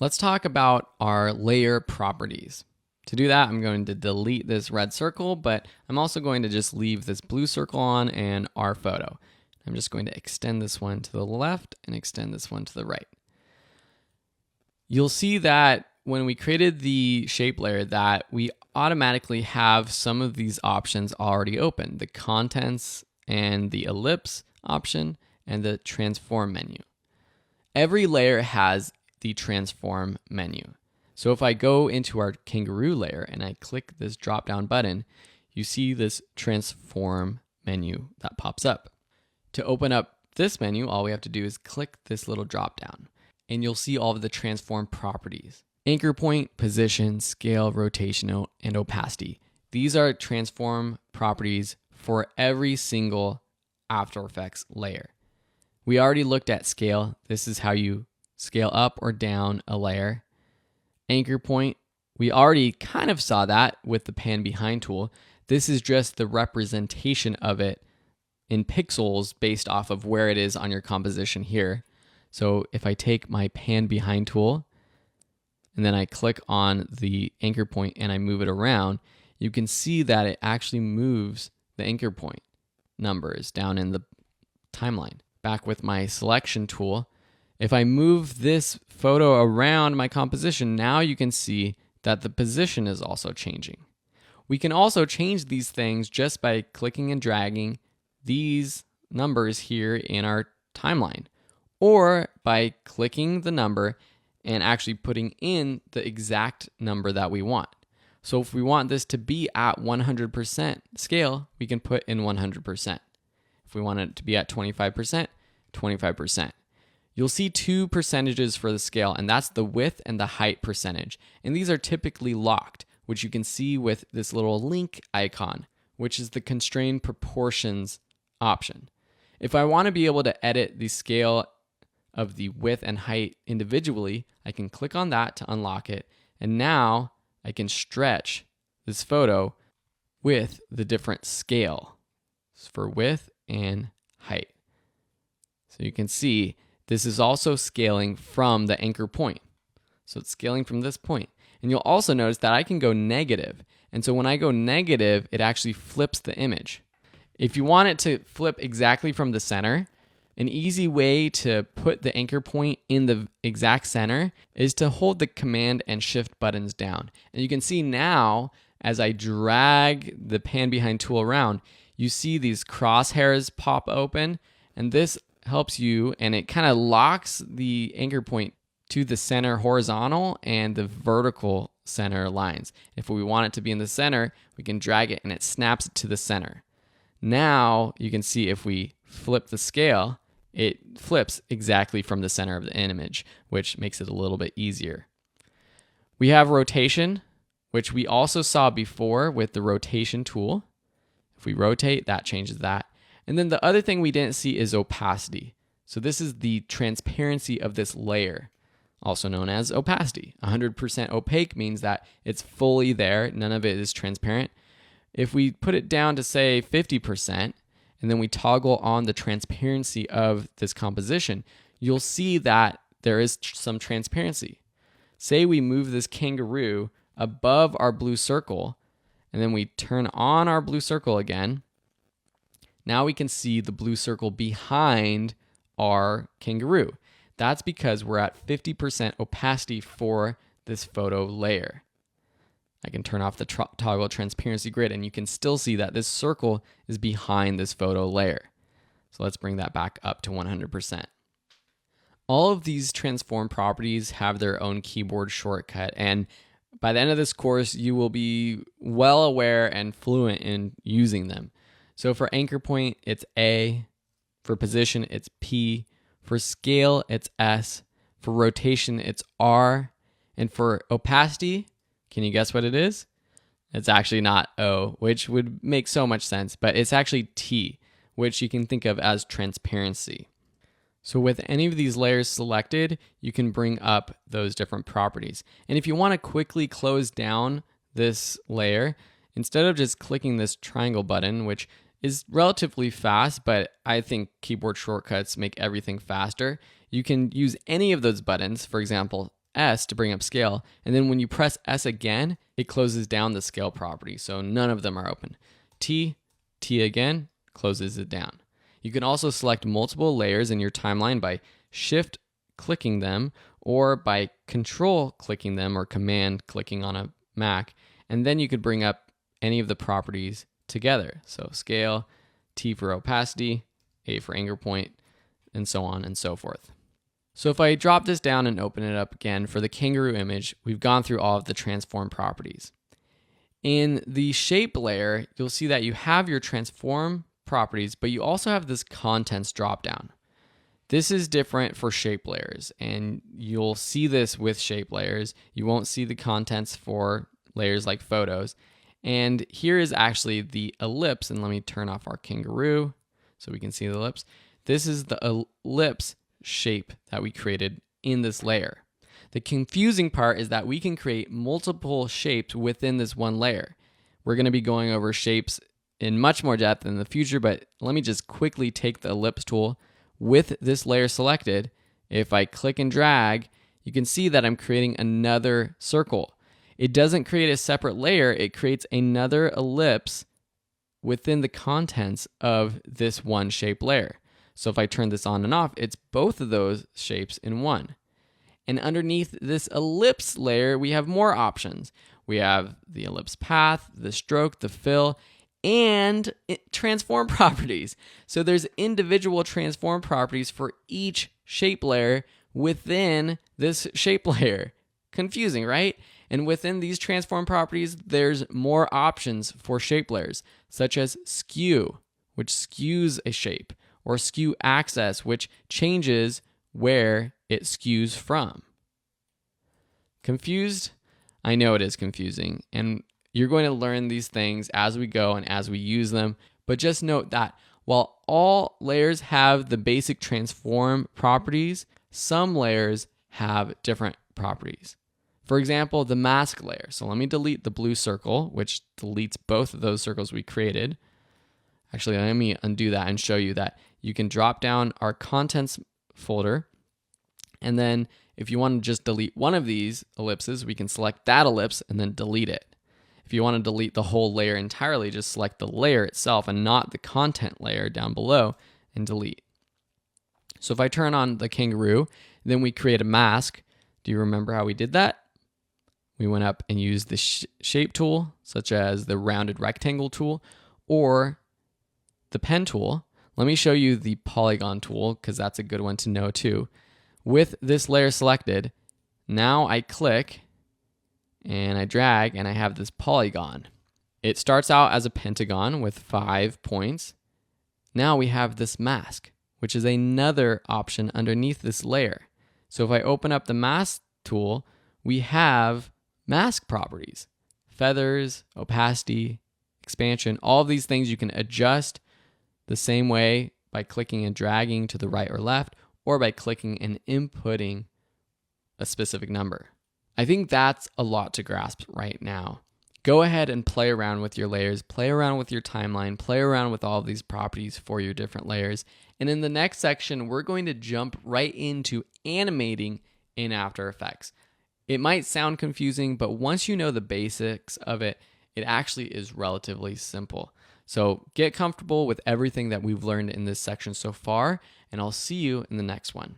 Let's talk about our layer properties. To do that, I'm going to delete this red circle, but I'm also going to just leave this blue circle on and our photo. I'm just going to extend this one to the left and extend this one to the right. You'll see that when we created the shape layer that we automatically have some of these options already open, the contents and the ellipse option and the transform menu. Every layer has the transform menu. So if I go into our kangaroo layer and I click this drop down button, you see this transform menu that pops up. To open up this menu, all we have to do is click this little drop down and you'll see all of the transform properties. Anchor point, position, scale, rotational, and opacity. These are transform properties for every single After Effects layer. We already looked at scale. This is how you scale up or down a layer. Anchor point, we already kind of saw that with the pan behind tool. This is just the representation of it in pixels based off of where it is on your composition here. So if I take my pan behind tool and then I click on the anchor point and I move it around, you can see that it actually moves the anchor point numbers down in the timeline. Back with my selection tool, if I move this photo around my composition, now you can see that the position is also changing. We can also change these things just by clicking and dragging these numbers here in our timeline, or by clicking the number and actually putting in the exact number that we want. So if we want this to be at 100% scale, we can put in 100%. If we want it to be at 25%, 25%. You'll see two percentages for the scale, and that's the width and the height percentage. And these are typically locked, which you can see with this little link icon, which is the constrained proportions option. If I want to be able to edit the scale of the width and height individually, I can click on that to unlock it. And now I can stretch this photo with the different scale for width and height. So you can see this is also scaling from the anchor point. So it's scaling from this point. And you'll also notice that I can go negative. And so when I go negative, it actually flips the image. If you want it to flip exactly from the center, an easy way to put the anchor point in the exact center is to hold the Command and Shift buttons down. And you can see now, as I drag the pan behind tool around, you see these crosshairs pop open, and this helps you, and it kind of locks the anchor point to the center horizontal and the vertical center lines. If we want it to be in the center, we can drag it and it snaps it to the center. Now you can see if we flip the scale, it flips exactly from the center of the image, which makes it a little bit easier. We have rotation, which we also saw before with the rotation tool. If we rotate, that changes that. And then the other thing we didn't see is opacity. So this is the transparency of this layer, also known as opacity. 100% opaque means that it's fully there. None of it is transparent. If we put it down to say 50%, and then we toggle on the transparency of this composition, you'll see that there is some transparency. Say we move this kangaroo above our blue circle, and then we turn on our blue circle again. Now we can see the blue circle behind our kangaroo. That's because we're at 50% opacity for this photo layer. I can turn off the toggle transparency grid, and you can still see that this circle is behind this photo layer. So let's bring that back up to 100%. All of these transform properties have their own keyboard shortcut, and by the end of this course, you will be well aware and fluent in using them. So for anchor point, it's A. For position, it's P. For scale, it's S. For rotation, it's R. And for opacity, can you guess what it is? It's actually not O, which would make so much sense, but it's actually T, which you can think of as transparency. So with any of these layers selected, you can bring up those different properties. And if you want to quickly close down this layer, instead of just clicking this triangle button, which is relatively fast, but I think keyboard shortcuts make everything faster, you can use any of those buttons, for example, S to bring up scale. And then when you press S again, it closes down the scale property. So none of them are open. T again, closes it down. You can also select multiple layers in your timeline by shift clicking them or by control clicking them or command clicking on a Mac. And then you could bring up any of the properties together. So scale, T for opacity, A for anchor point, and so on and so forth. So if I drop this down and open it up again for the kangaroo image, we've gone through all of the transform properties. In the shape layer, you'll see that you have your transform properties, but you also have this contents dropdown. This is different for shape layers, and you'll see this with shape layers. You won't see the contents for layers like photos. And here is actually the ellipse, and let me turn off our kangaroo so we can see the ellipse. This is the ellipse shape that we created in this layer. The confusing part is that we can create multiple shapes within this one layer. We're going to be going over shapes in much more depth in the future, but let me just quickly take the ellipse tool with this layer selected. If I click and drag, you can see that I'm creating another circle. It doesn't create a separate layer, it creates another ellipse within the contents of this one shape layer. So if I turn this on and off, it's both of those shapes in one. And underneath this ellipse layer, we have more options. We have the ellipse path, the stroke, the fill, and transform properties. So there's individual transform properties for each shape layer within this shape layer. Confusing, right? And within these transform properties, there's more options for shape layers, such as skew, which skews a shape, or skew axis, which changes where it skews from. Confused? I know it is confusing, and you're going to learn these things as we go and as we use them, but just note that while all layers have the basic transform properties, some layers have different properties. For example, the mask layer. So let me delete the blue circle, which deletes both of those circles we created. Actually, let me undo that and show you that you can drop down our contents folder, and then if you want to just delete one of these ellipses, we can select that ellipse and then delete it. If you want to delete the whole layer entirely, just select the layer itself and not the content layer down below and delete. So if I turn on the kangaroo, then we create a mask. Do you remember how we did that? We went up and used the shape tool, such as the rounded rectangle tool or the pen tool. Let me show you the polygon tool because that's a good one to know too. With this layer selected, now I click and I drag and I have this polygon. It starts out as a pentagon with 5 points. Now we have this mask, which is another option underneath this layer. So if I open up the mask tool, we have mask properties, feathers, opacity, expansion, all of these things you can adjust the same way by clicking and dragging to the right or left, or by clicking and inputting a specific number. I think that's a lot to grasp right now. Go ahead and play around with your layers, play around with your timeline, play around with all of these properties for your different layers. And in the next section, we're going to jump right into animating in After Effects. It might sound confusing, but once you know the basics of it, it actually is relatively simple. So get comfortable with everything that we've learned in this section so far, and I'll see you in the next one.